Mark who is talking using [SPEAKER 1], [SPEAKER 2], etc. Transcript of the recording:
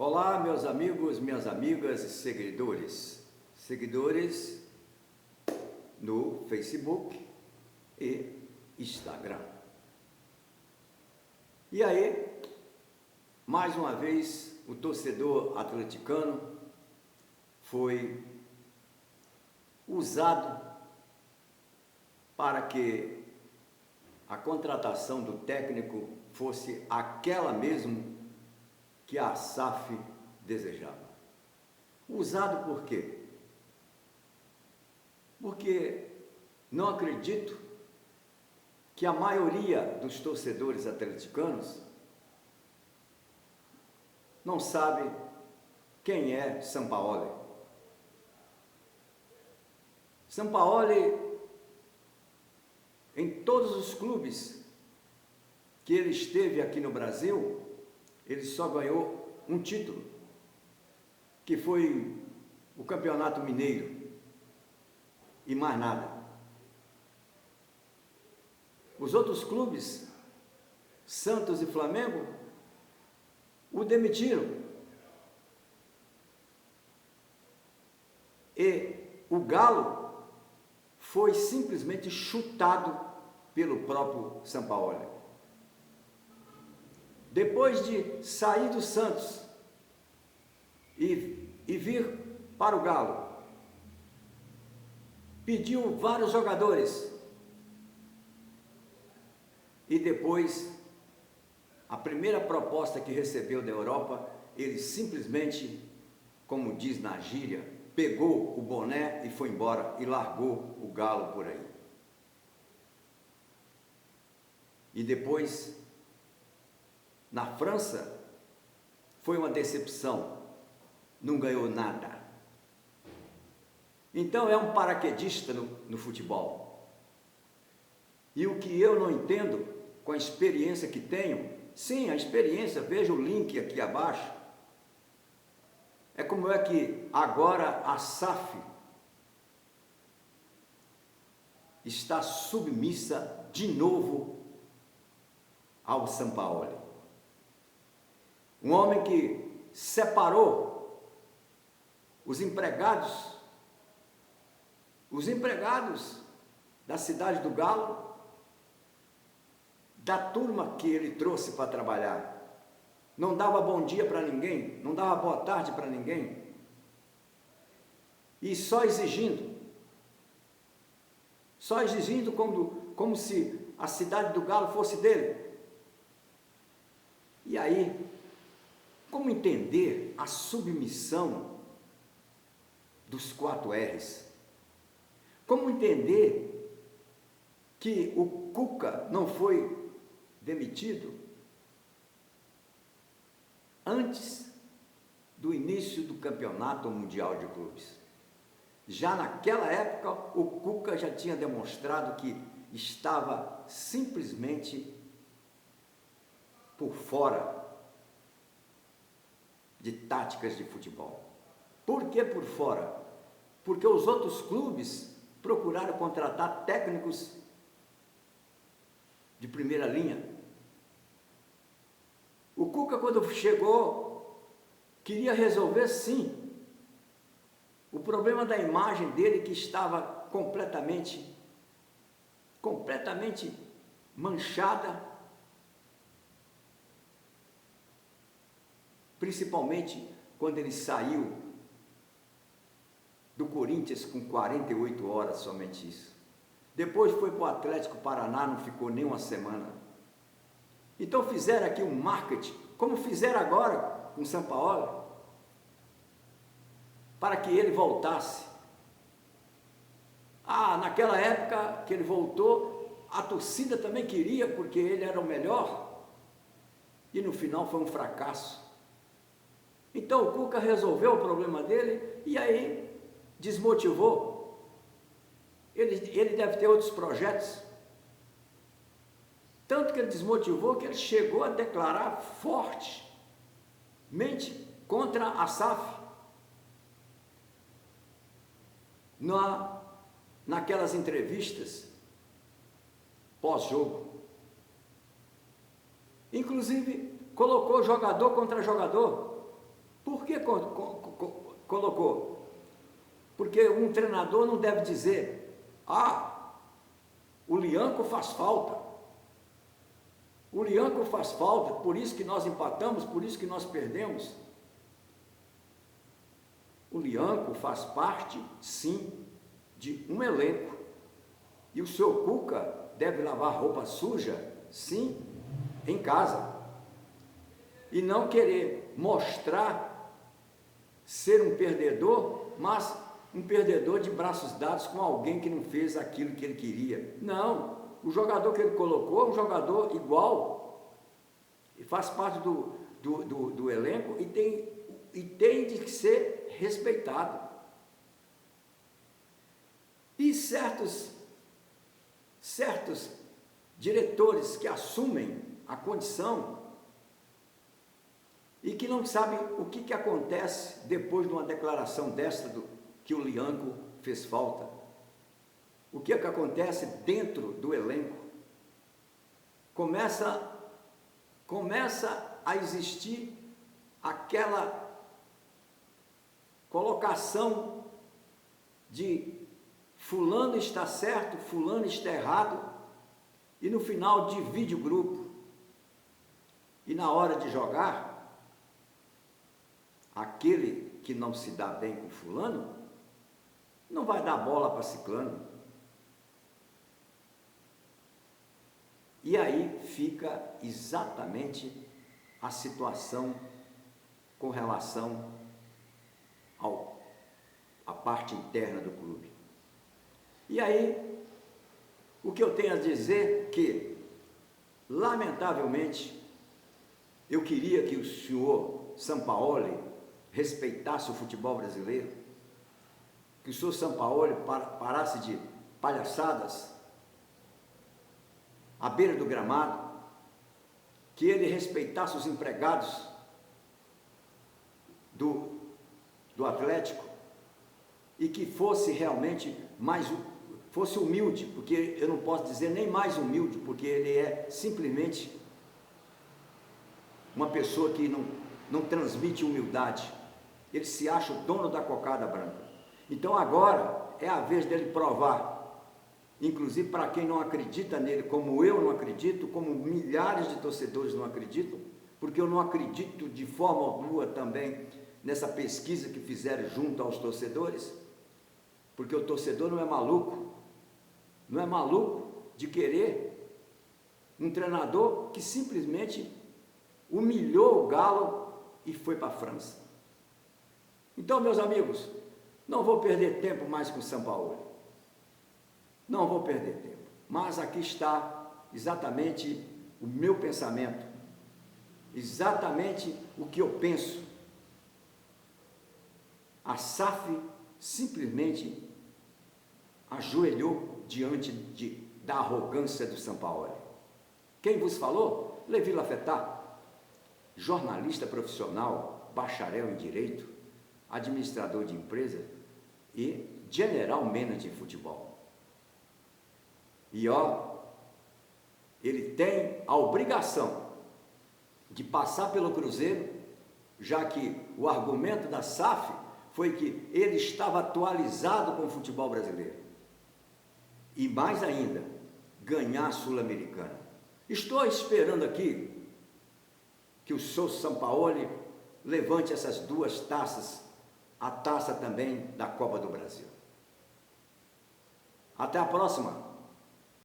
[SPEAKER 1] Olá, meus amigos, minhas amigas e seguidores no Facebook e Instagram. E aí, mais uma vez, o torcedor atleticano foi usado para que a contratação do técnico fosse aquela mesmo que a SAF desejava. Usado por quê? Porque não acredito que a maioria dos torcedores atleticanos não sabe quem é Sampaoli. Sampaoli, em todos os clubes que ele esteve aqui no Brasil, ele só ganhou um título, que foi o Campeonato Mineiro, e mais nada. Os outros clubes, Santos e Flamengo, o demitiram. E o Galo foi simplesmente chutado pelo próprio Sampaoli. Depois de sair do Santos e vir para o Galo, pediu vários jogadores e depois, a primeira proposta que recebeu da Europa, ele simplesmente, como diz na gíria, pegou o boné e foi embora e largou o Galo por aí. E depois, na França, foi uma decepção, não ganhou nada. Então é um paraquedista no futebol. E o que eu não entendo, com a experiência que tenho, sim, a experiência, veja o link aqui abaixo, é como é que agora a SAF está submissa de novo ao Sampaoli. Um homem que separou os empregados da cidade do Galo, da turma que ele trouxe para trabalhar. Não dava bom dia para ninguém, não dava boa tarde para ninguém. E só exigindo como se a cidade do Galo fosse dele. E aí, como entender a submissão dos 4 R's? Como entender que o Cuca não foi demitido antes do início do Campeonato Mundial de Clubes? Já naquela época, o Cuca já tinha demonstrado que estava simplesmente por fora de táticas de futebol. Por que por fora? Porque os outros clubes procuraram contratar técnicos de primeira linha. O Cuca, quando chegou, queria resolver sim o problema da imagem dele, que estava completamente manchada, principalmente quando ele saiu do Corinthians com 48 horas, somente isso. Depois foi para o Atlético Paraná, não ficou nem uma semana. Então fizeram aqui um marketing, como fizeram agora com o Sampaoli, para que ele voltasse. Naquela época que ele voltou, a torcida também queria, porque ele era o melhor, e no final foi um fracasso. Então o Cuca resolveu o problema dele e aí desmotivou. Ele deve ter outros projetos. Tanto que ele desmotivou que ele chegou a declarar fortemente contra a SAF naquelas entrevistas pós-jogo. Inclusive colocou jogador contra jogador. Por que colocou? Porque um treinador não deve dizer, o Lianco faz falta. O Lianco faz falta, por isso que nós empatamos, por isso que nós perdemos. O Lianco faz parte, sim, de um elenco. E o seu Cuca deve lavar roupa suja, sim, em casa. E não querer mostrar ser um perdedor, mas um perdedor de braços dados com alguém que não fez aquilo que ele queria. Não, o jogador que ele colocou é um jogador igual, e faz parte do elenco e tem de ser respeitado. E certos diretores que assumem a condição e que não sabem o que acontece depois de uma declaração desta que o Lianco fez falta. O que acontece dentro do elenco? Começa a existir aquela colocação de fulano está certo, fulano está errado, e no final divide o grupo. E na hora de jogar, aquele que não se dá bem com fulano, não vai dar bola para ciclano. E aí fica exatamente a situação com relação à parte interna do clube. E aí, o que eu tenho a dizer é que, lamentavelmente, eu queria que o senhor Sampaoli respeitasse o futebol brasileiro, que o senhor Sampaoli parasse de palhaçadas à beira do gramado, que ele respeitasse os empregados do Atlético e que fosse realmente fosse humilde, porque eu não posso dizer nem mais humilde, porque ele é simplesmente uma pessoa que não transmite humildade. Ele se acha o dono da cocada branca. Então agora é a vez dele provar, inclusive para quem não acredita nele, como eu não acredito, como milhares de torcedores não acreditam, porque eu não acredito de forma alguma também nessa pesquisa que fizeram junto aos torcedores, porque o torcedor não é maluco de querer um treinador que simplesmente humilhou o Galo e foi para a França. Então, meus amigos, não vou perder tempo mais com o Sampaoli. Não vou perder tempo. Mas aqui está exatamente o meu pensamento, exatamente o que eu penso. A SAF simplesmente ajoelhou diante da arrogância do Sampaoli. Quem vos falou? Levi Lafetá, jornalista profissional, bacharel em Direito, administrador de empresa e general manager de futebol. E ele tem a obrigação de passar pelo Cruzeiro, já que o argumento da SAF foi que ele estava atualizado com o futebol brasileiro. E mais ainda, ganhar a Sul-Americana. Estou esperando aqui que o senhor Sampaoli levante essas duas taças, a taça também da Copa do Brasil. Até a próxima!